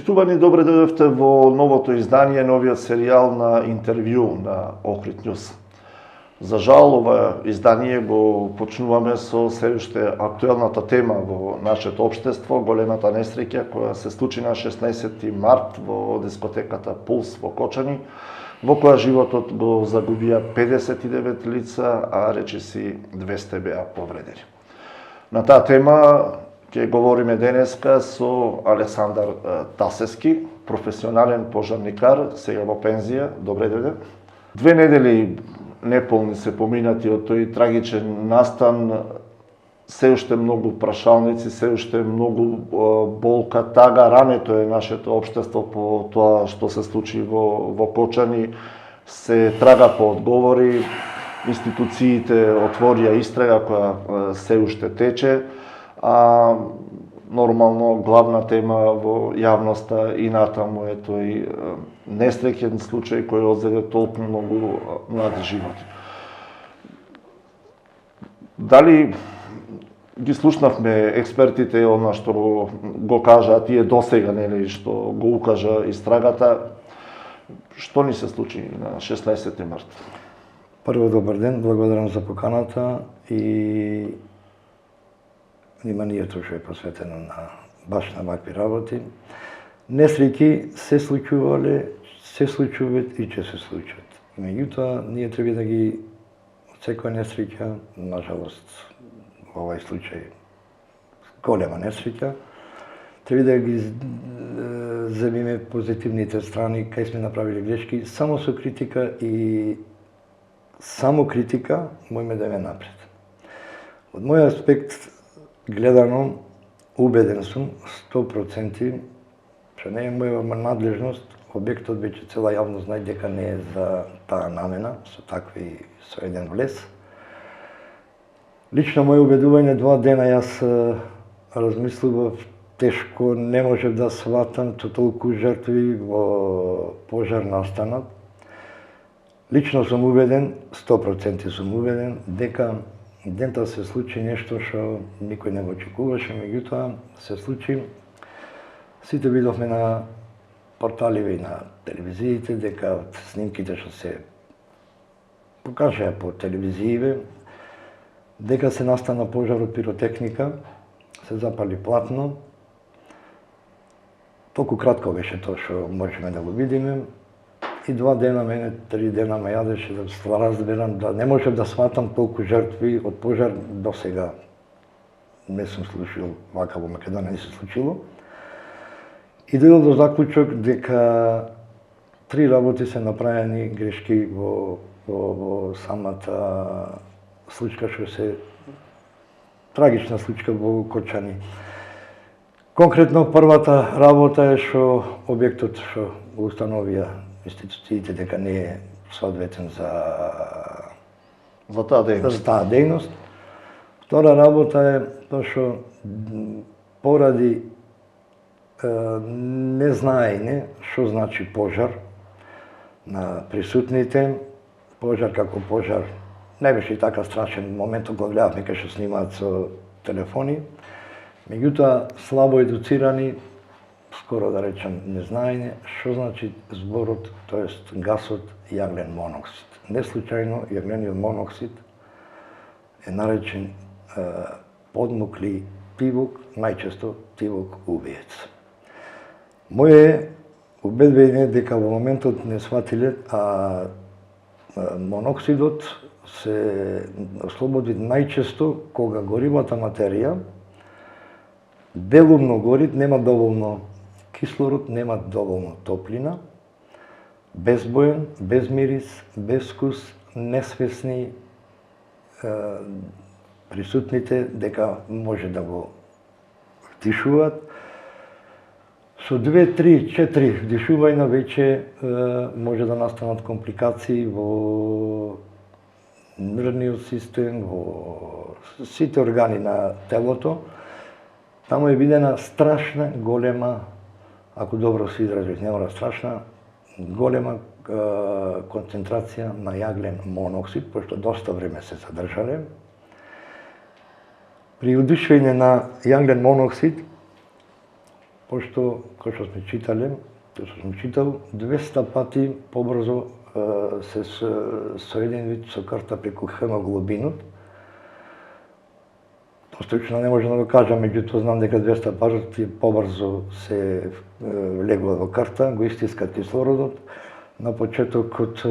Почитувани, добре дојдовте во новото издание, новиот серијал на интервју на Охрид Њуз. За жал, ова издание го почнуваме со се уште актуелната тема во нашето општество, големата несреќа која се случи на 16 март во дискотеката Пулс во Кочани, во која животот го загубија 59 лица, а речиси 200 беа повредени. На таа тема ќе говориме денеска со Александар Тасевски, професионален пожарникар, сега во пензија. Добре дојде. 2 недели неполни се поминати од тој трагичен настан, се уште многу прашалници, се уште многу болка, тага, рането е нашето општество по тоа што се случи во Кочани, се трага по одговори, институциите отворија истрага која се уште тече, а нормално главна тема во јавноста и натаму е тој несреќен случај кој одзеде толку многу млади животи. Дали ги слушнавме експертите она што го кажа тие досега, нели, што го укажа истрагата, што ни се случи на 16 март? Прво, добар ден, благодарам за поканата и вниманието што е посветено на баш на вакви работи. Несреќи се случувале, се случуваат и ќе се случат. Меѓутоа, ние треба да ги од секоја несреќа, нажалост, во овај случај голема несреќа, треба да ги земиме позитивните страни, кај сме направиле грешки, само со критика и само критика можеме да ме напред. Од мој аспект гледано, убеден сум 100%, што не е моја надлежност, објектот веќе цела јавност знае дека не е за таа намена, со еден влез. Лично моје убедување 2 дена јас размислував, тешко не можев да сватам со толку жртви во пожар настанат. Лично сум убеден, 100% сум убеден, дека дента се случи нешто што никој не го очекуваше, меѓутоа се случи. Сите видовме на порталиве и на телевизиите дека од снимките што се покажаа по телевизииве, дека се настана пожар од пиротехника, се запали платно. Толку кратко беше тоа што можеме да го видиме. И 2 дена, мене 3 дена ме јадеше да разберам, да не можев да сватам толку жртви од пожар до сега. Не сум слушал вака во Македонија, не се случило. И дојдов до заклучок дека 3 работи се направени грешки во самата случка што се трагична случка во Кочани. Конкретно првата работа е што објектот што го установија институциите дека не е соодветен за таа дејност. Втора работа е тоа што поради незнаење што значи пожар на присутните, пожар како пожар не беше и така страшен, моментот го гледавме кај што снимаат со телефони, меѓутоа слабо едуцирани, скоро да речем незнаење, што значи зборот, тоест гасот јаглен моноксид. Не случајно јаглениот моноксид е наречен подмукли тивок, најчесто тивок убиец. Моје убедбење дека во моментот не сватиле, а моноксидот се ослободи најчесто кога горивата материја делумно гори, нема доволно кислород, нема доволно топлина, безбоен, без мирис, без вкус, несвесни присутните дека може да го вдишуваат. Со 2, 3, 4 вдишувања веќе може да настанат компликации во нервниот систем, во сите органи на телото. Таму е видена страшна, голема, ако добро се изразив, не мора страшна, голема концентрација на јаглен моноксид, пошто доста време се задржале. При удишување на јаглен моноксид пошто, кој што сме читале, кој што сме читал, 200 пати побрзо се соединен вид со крвта преку хемоглобинот. Точно не можам да го кажам, меѓутоа знам дека 200 пати побрзо се влегува во крвта, го истискат кислородот. На почетокот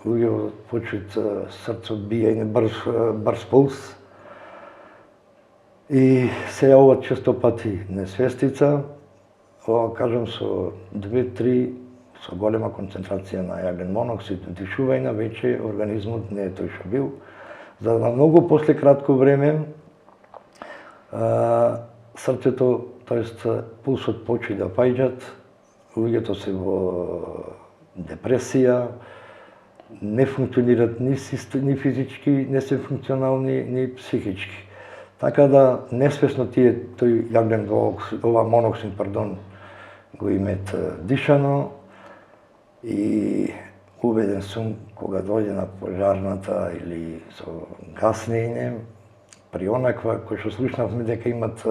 луѓето почнат срцето биење, брз пулс. И се јавуваат често пати несвестица, ова кажам со 2-3 со голема концентрација на јаглен моноксид, дишување, веќе организмот не е тој што бил. За многу после кратко време срцето, тоест пулсот почи да паѓат, луѓето се во депресија, не функционират ни физички, не се функционални, ни психички. Така да несвесно тој јаглен моноксид, го имат дишано и убеден сум кога дојде на пожарната или со гаснење, при онаква кој што слушнавме дека имат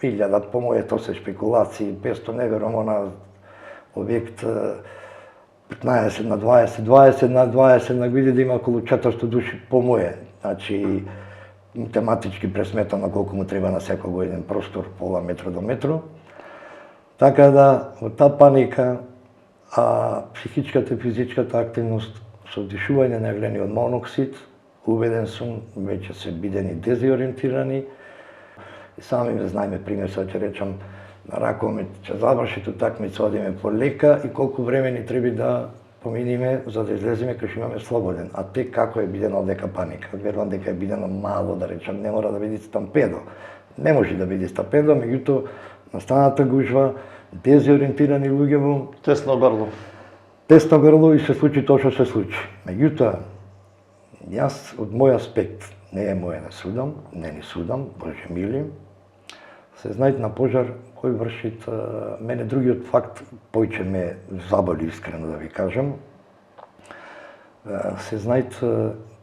1000, по моје тоа се спекулации, 500, не верувам, она објект 15 на 20, 20 на 20, на види да има околу 400 души по моје. Значи, тематички пресметано колку му треба на секој еден простор, пола метро до метро. Така да, во таа паника, а психичката и физичката активност со дишување на јаглениот моноксид, убеден сум, веќе се бидени дезориентирани. И сами ме знаеме пример, сега ќе речам, на раковме, ќе заврши ту такмица, одиме по лека и колку време ни треба да поминиме за да излеземе кога имаме слободен. А те како е бидена овдека паника? Верувам дека е бидено мало, да речам, не мора да биде стампедо. Не може да биде стампедо, меѓутоа настаната гужва, дезориентирани луѓе во Тесно грло. Тесно грло и се случи тоа што се случи. Меѓутоа, јас од мој аспект, не е моје да судам, не ни судам, Боже мили, се знајт на пожар кој вршит, мене другиот факт појче ме заболи, искрено да ви кажам, се знајт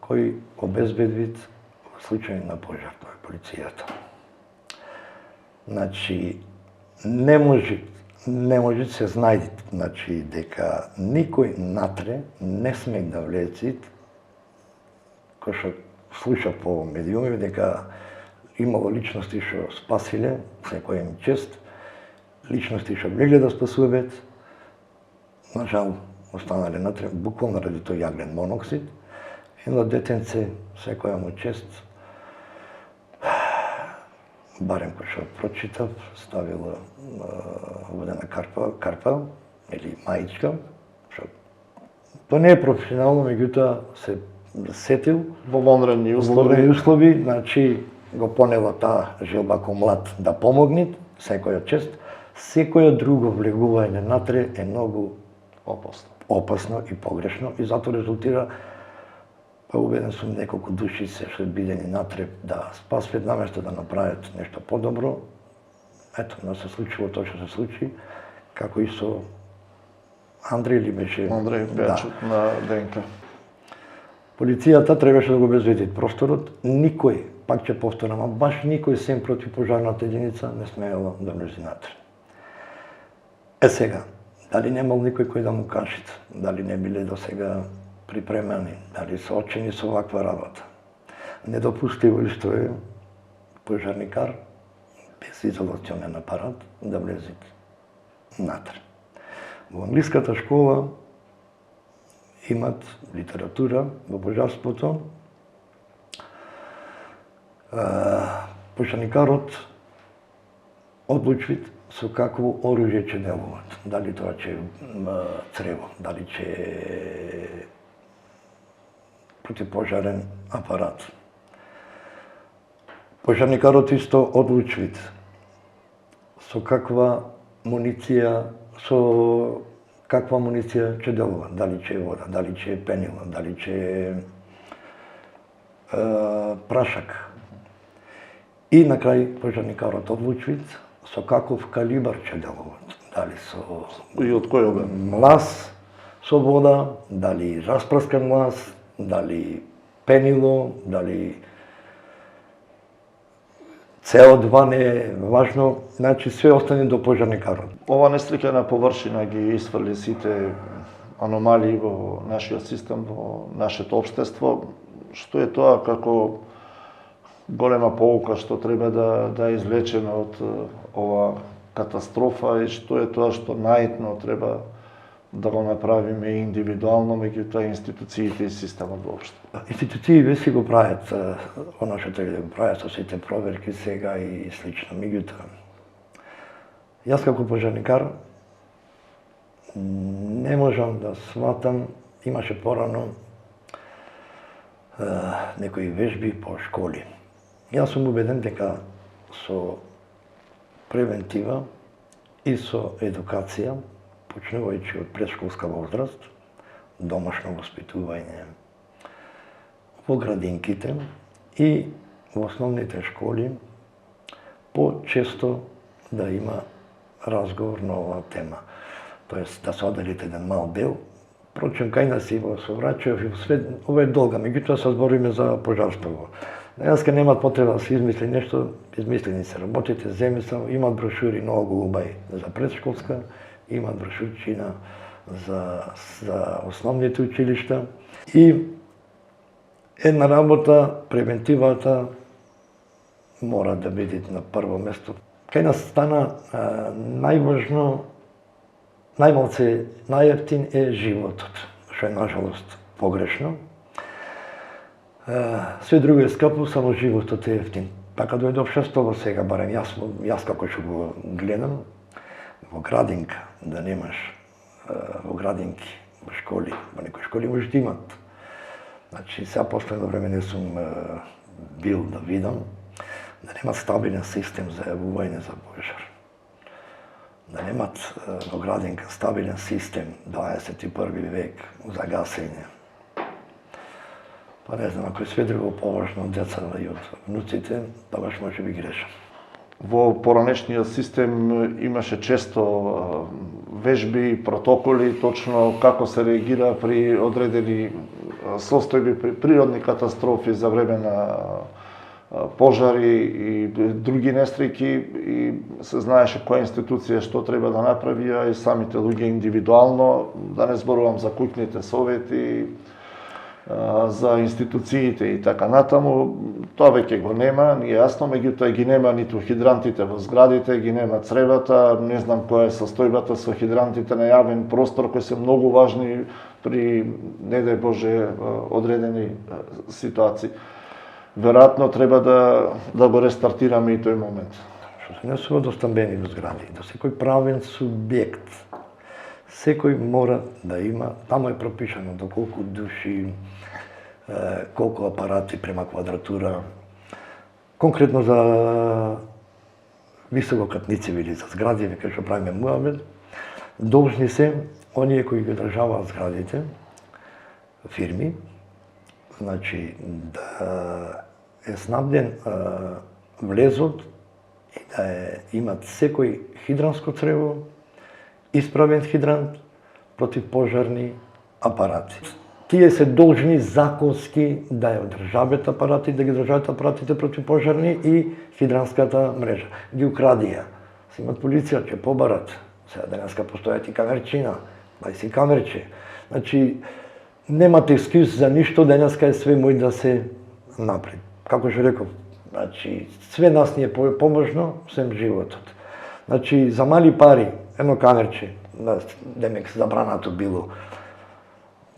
кој обезбедвит во случај на пожар, тоа е полицијата. Значи, не може се знајде, значи, дека никој натре не сме да влецит, кој што слуша по медиуми, дека имало личности што спасиле, секој им чест, личности што влегле да спасуват, на жал останале натре, буквално ради тој јаглен моноксид. Едно детенце, секоја му чест, барем кој што прочитав, ставила водена карпа или маичка, што тоа не е професионално, меѓутоа се сетил Во вонредни услови, значи го понела таа желба ко млад да помогне, секоја чест, секоја друго влегување натре е многу опасно и погрешно и затоа резултира, па убеден сум неколку души се што бидени натре да спасват наместо да направат нешто подобро. Ето, но се случило тоа што се случи, како и со Андреј ли беше? Андреј Пејачот на ДНК. Полицијата требаше да го обезбеди просторот, никој, пак ќе повторам, баш никој сем противпожарната единица не смеела да влезе натре. Сега, дали немал никој кој да му кашит, дали не биле до сега припремани, дали се очени со ваква работа. Недопустиво исто е пожарникар без изолационен апарат да влезе натре. Во англиската школа имат литература во пожарството. Пожарникарот одлучи со какво оружје ќе делуваат. Дали тоа ќе црево, дали ќе противпожарен апарат. Пожарникарот исто одлучи со каква муниција ќе делува, дали ќе е вода, дали ќе е пенила, дали ќе е прашак. И на крај пожарникарот одлучи со каков калибар ќе делуваат, дали со И од кој обем? млас со вода, дали распрскан млас, дали пенило, дали CO2 не е важно, значи све остане до пожарникарот. Ова несреќена површина ги исфрли сите аномалии во нашиот систем, во нашето општество, што е тоа како голема поука што треба да извлечеме од ова катастрофа и што е тоа што најитно треба да го направиме индивидуално, меѓутоа институциите и системот воопшто. Институциите си го прават, она што треба да го прават со сите проверки сега и слично. Меѓутоа, јас како пожарникар не можам да сватам, имаше порано некои вежби по школи. Јас сум убеден дека со превентива и со едукација, почнувајќи од предшколска возраст, домашно воспитување во градинките и во основните школи, по-често да има разговор на оваа тема. Тоест да се оделите еден мал дел. Впрочем, кај нас и во Соврачев и во свет, ова е долга, меѓутоа се збориме за пожарство. Денеска немаат потреба да се измисли нешто, измислени се работите, земи се, имаат брошури многу убави за предшколска, имаат брошурчина за основните училишта. И една работа, превентивата, мора да биде на прво место. Кај нас стана најважно, најевтин е животот, што е нажалост погрешно. Све друго е скапо, само животот е ефтин. Така дојде општеството сега, барем јас како што го гледам, во градинка, да немаш во градинки, во школи, во некои школи може да имат. Значи, сега последно време не сум бил да видам, да немат стабилен систем за јавување за пожар. Да немат во градинка стабилен систем 21. век за гасење. Па не знам, ако е све друго поважно од децата и од внуците, тогаш може би грешам. Во поранешниот систем имаше често вежби, протоколи, точно како се реагира при одредени состојби, при природни катастрофи за време на пожари и други несреќи, и се знаеше која институција што треба да направи, а и самите луѓе индивидуално, да не зборувам за куќните совети, за институциите и така натаму. Тоа веќе го нема, ни е јасно, меѓутоа ги нема ниту хидрантите во зградите, ги нема цревата, не знам која е состојбата со хидрантите на јавен простор, кои се многу важни при, не дај Боже, одредени ситуации. Веројатно треба да го рестартираме и тој момент. Што се однесува до стамбените згради, до секој правен субјект, секој мора да има, таму е пропишано до колку души, колку апарати према квадратура. Конкретно за висококатници или за згради, кај што правиме муабет, должни се оние кои ги државаат зградите, фирми, значи да е снабден влезот и да имат секој хидранско црево, исправен хидрант, противпожарни апарати. Тие се должни законски да ја одржават апарати, да ги држават апаратите противпожарни и хидранската мрежа. Ги украдија. Се имат полиција, ќе побарат. Сега денеска постојат и камерчина, па и си камерче. Значи, немате екскуз за ништо, денеска е све мој да се напред. Како што реков, значи, све нас ни е поможно, сем животот. Значи, за мали пари, едно камерче, демек забрането било.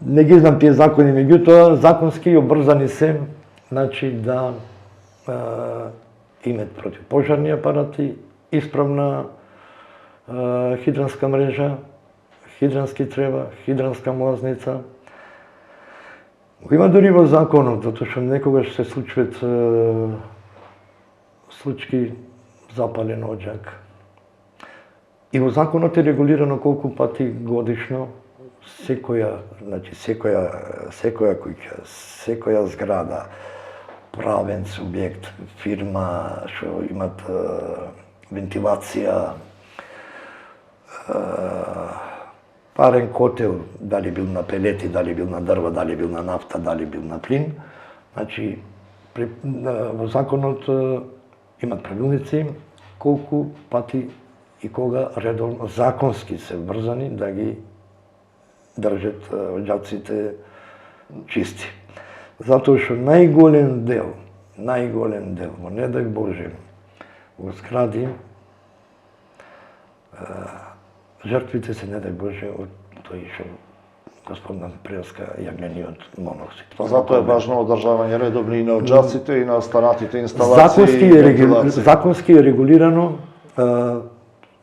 Не ги знам тие закони, меѓутоа законски обрзани се, значи да имат противпожарни апарати, исправна хидранска мрежа, хидрански трева, хидранска млазница. Има дури во законот, затоа што некогаш се случват случаи запален оџак. И во законот е регулирано колку пати годишно секоја куќа, секоја зграда, правен субјект, фирма што имат вентилација, парен котел, дали бил на пелети, дали бил на дрва, дали бил на нафта, дали бил на плин. Значи, во законот имат правилници колку пати и кога редовно законски се врзани да ги држат оѓаците чисти. Затоа што најголем дел, во не дај Боже, во згради, жртвите се не дај Боже од тој што господна Преска јагнениот моноксид. Затоа е важно одржавање редовни и на оѓаците и на останатите инсталации. Законски е регулирано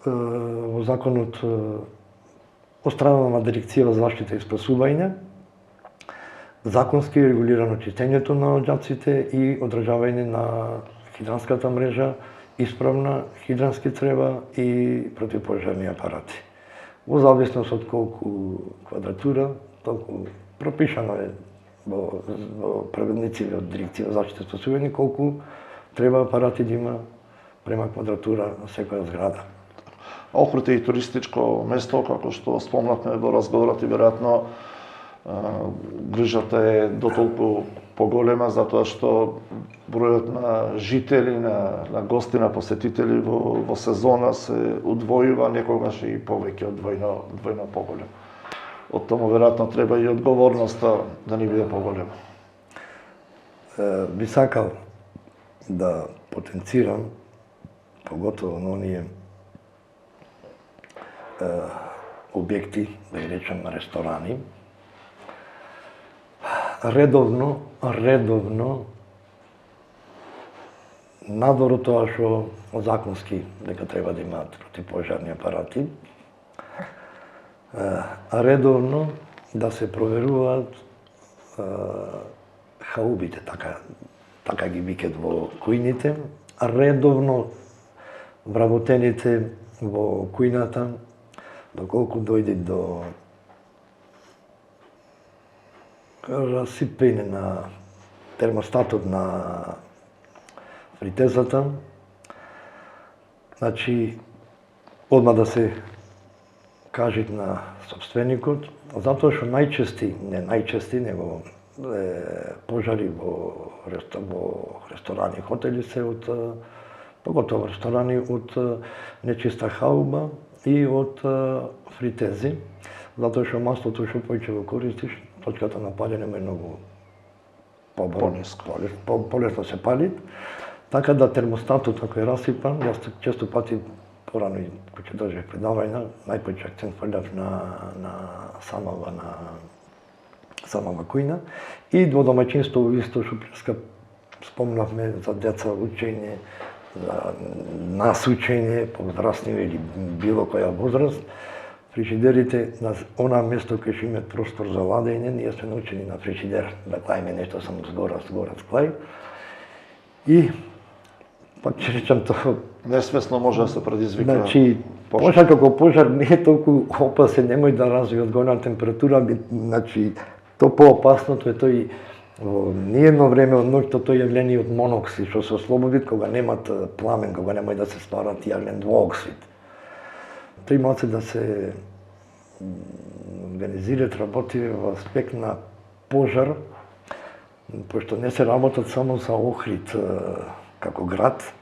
во законот од страна на Дирекција за заштита и спасување. Законски е регулирано чистењето на оѓаците и одржавање на хидранската мрежа, исправна, хидрански црева и противпожарни апарати. Во зависност од колку квадратура, толку пропишано е во правилници од Дирекција за заштита и спасување колку треба апарати да има према квадратура на секоја зграда. Охрид е и туристичко место, како што спомнавме во разговорот и веројатно грижата е дотолку поголема затоа што бројот на жители, на гости, на посетители во сезона се удвојува, некогаш и повеќе од двојно поголем. Од тому веројатно треба и одговорноста да ни биде поголема. Би сакал да потенцирам, поготово на оние објекти, да ги речем ресторани, редовно, надвор од тоа што законски дека треба да имаат противпожарни апарати, редовно да се проверуваат хаубите, така ги викат во кујните, редовно вработените во кујната, доколку дојде до расипење на термостатот на фритезата, значи, одма да се кажи на собственикот, затоа што него пожари во ресторани, хотели се од, поготово ресторани од нечиста хауба и од фритези, затоа што маслото што појќе го користиш, точката на палење е многу полесно се пали, така да термостатот ако е расипан, јас често пати порано и кога ќе држев предавања, најпојќе акцент фрлев на самава кујна и во домаќинство исто што спомнавме за деца учење, за нас учење, повзрастниви или било која возраст, фрижидерите на она место кај што имаат простор за ладење, ние сме научени на фрижидер да клајме нешто само згора клај. И пак ќе речам тоа, несвесно може да се предизвика. Значи, пожар како пожар не е толку опасен, немој да развива одгојна температура, значи то поопасното е тој во ниедно време од ноќта тој јавление од моноксид што се ослободи кога немат пламен, кога немој да се стварат јаглен двуоксид. Тој малце да се организираат работи во аспект на пожар, пошто не се работат само за Охрид како град,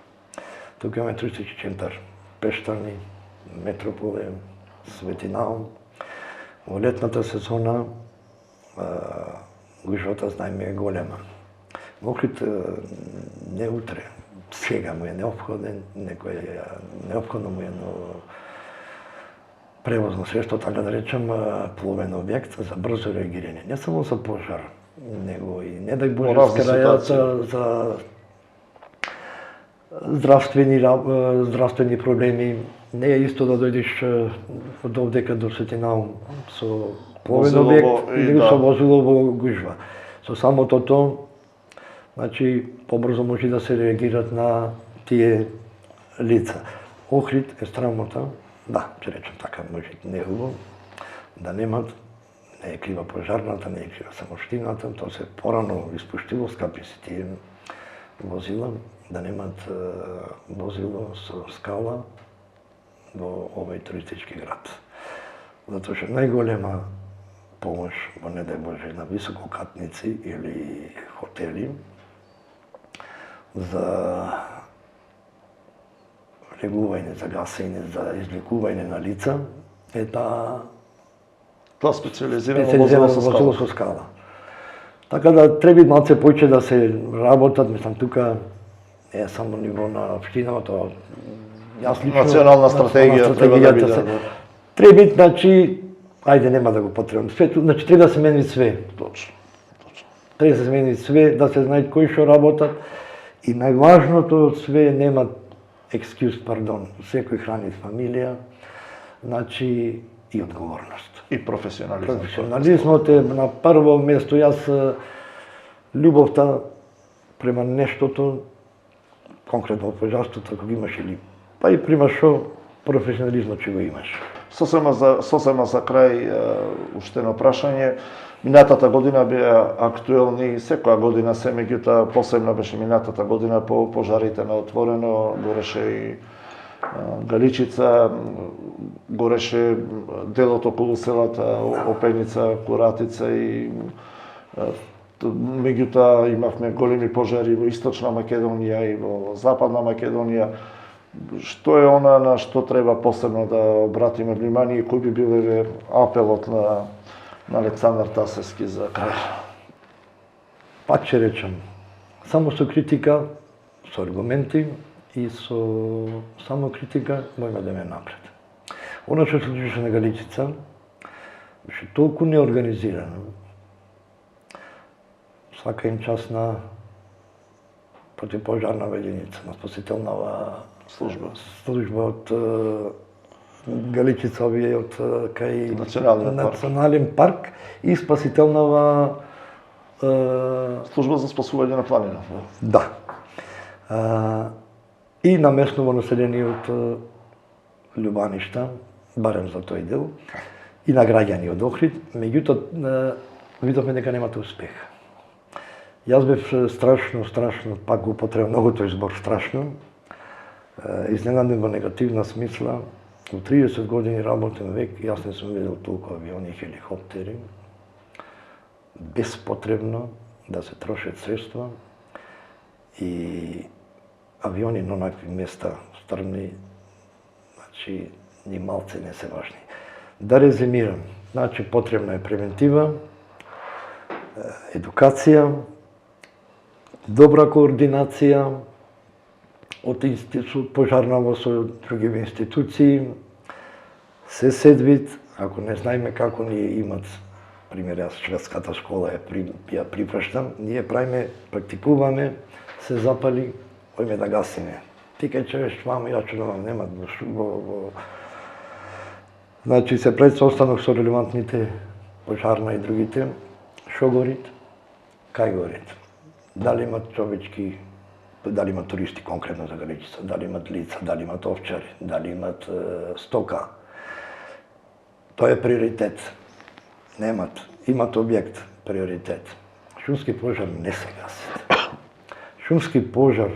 тука имаме туристички центар Пештани, Метрополе, Светинаум. Во летната сезона гужвата, знаеме, е голема. Охрид не утре, сега му е неопходен, неопходно му е превозно средство, така да речем, пловен објект за брзо реагирање. Не само за пожар, него и не дај Боже скарајата за здравствени проблеми. Не е исто да дојдеш од овдека до Светинаум со пловен објект или со возило во гужва. Со самото тоа, значи, побрзо може да се реагират на тие лица. Охрид е срамота, да, ќе речем така, може не е убаво, да немат, не е крива пожарната, не е крива самоштината, тоа се порано испуштило, скапи се тие возила, да немат возило со скала во овој туристички град. Затоа што најголема помош, во не дај Боже, на висококатници или хотели за легување за гасење, за извлекување на лица, е таа Тоа специализирано специализирано возило со возило скала. со скала. Така да треба малце повеќе да се работат, мислам тука е само ниво на општина, тоа јас лично Национална стратегија треба да биде. Да. Треба, значи, ајде нема да го потребам. Значи треба да се мени све. Точно. Треба да се мени све, да се знае кои што работат и најважното од све нема екскюз, пардон. Секој храни фамилија, значи и одговорност. И професионализм. Професионализмот е на прво место. Јас љубовта према нештото, конкретно пожарството, ако го имаш или па и према шо професионализмот ќе го имаш. Сосема за крај уште едно прашање. Минатата година беа актуелни, секоја година се, меѓутоа посебно беше минатата година по пожарите на отворено, гореше и Галичица, гореше делот околу селата Опеница, Куратица и меѓутоа имавме големи пожари во Источна Македонија и во Западна Македонија. Што е она на што треба посебно да обратиме внимание и кој би бил апелот на Александар Тасевски за крај? Пак ќе речам, само со критика, со аргументи и со само критика можеме да ме напред. Оно што се случише на Галичица беше толку неорганизирано. Свака им час на противпожарна веденица, на спасителнава служба од Галичица, овие од кај Национален парк и спасителнава служба за спасување на планина. Да. И на местно население од Љубаништа, барем за тој дел, и на граѓани од Охрид, меѓутоа видовме дека немате успех. Јас бев страшно, пак го употребам многу тој збор страшно, изненаден во негативна смисла. Во 30 години работен век, јас не сум видел толку авиони и хеликоптери. Беспотребно да се трошат средства и авиони на онакви места стрмни, значи, ни малце не се важни. Да резимирам, значи потребна е превентива, едукација, добра координација од пожарново со други институции, се седвит, ако не знаеме како ние имат, пример, јас шведската школа ја припраштам, ние правиме, практикуваме, се запали, ојме да гасиме. Ти кај чевеш мамо, ја чудувам, нема во... Значи се пред состанок со релевантните пожарна и другите, шо горит, кај горит. Дали имат човечки, дали имат туристи конкретно за Галичица, дали имат лица, дали имат овчари, дали имат стока. Тоа е приоритет. Немат, имат објект, приоритет. Шумски пожар не се гасат. Шумски пожар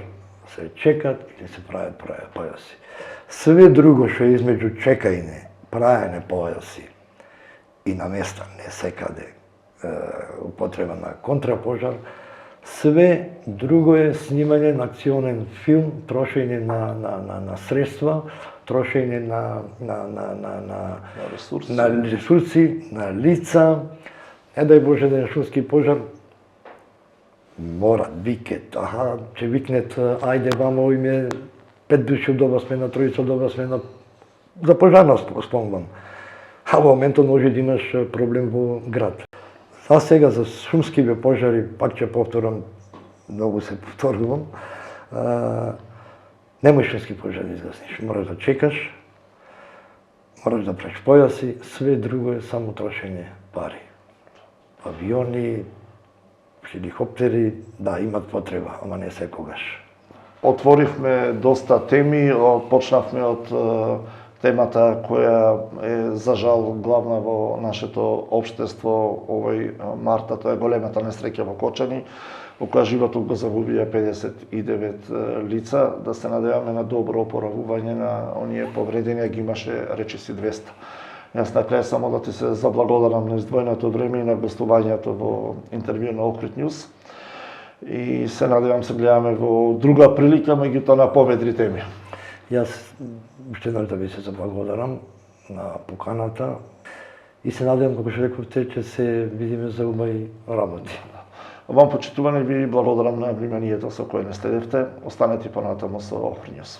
се чекат или се прават појаси. Све друго што е измеѓу чекање, праење појаси и на места, не секаде, употреба на контрапожар, све друго е снимање на акционен филм, трошење на средства, трошење на ресурси, на лица. Не дај Боже да е шумски пожар, мора, викет, ќе викнет, ајде вамо име 5 души доба смена, 3 доба смена, за пожарна спомнам. А во моментот може да имаш проблем во град. За сега за шумскиве пожари, пак ќе повторам, многу се повторувам, немој шумски пожар да изгасниш, мораш да чекаш, мораш да правиш појаси, све друго е само трошење пари. Авиони, хеликоптери, да, имат потреба, ама не секогаш. Отворивме доста теми, почнавме од темата која е за жал главна во нашето општество овој марта, тоа е големата несреќа во Кочани, во која животот го загубија 59 лица, да се надеваме на добро опоравување на оние повредени, ги имаше речиси 200. Јас на крај само да ти се заблагодарам на издвоеното време и на гостувањето во интервју на Охрид Нјуз. И се надевам се гледаме во друга прилика, меѓутоа на поведри теми. Јас уште еднаш да ви се заблагодарам на поканата и се надевам, како што рековте, ќе се видиме за убави работи. Вам почитувани ви благодарам на вниманието со кое не следевте. Останете понатаму со Охрид Њуз.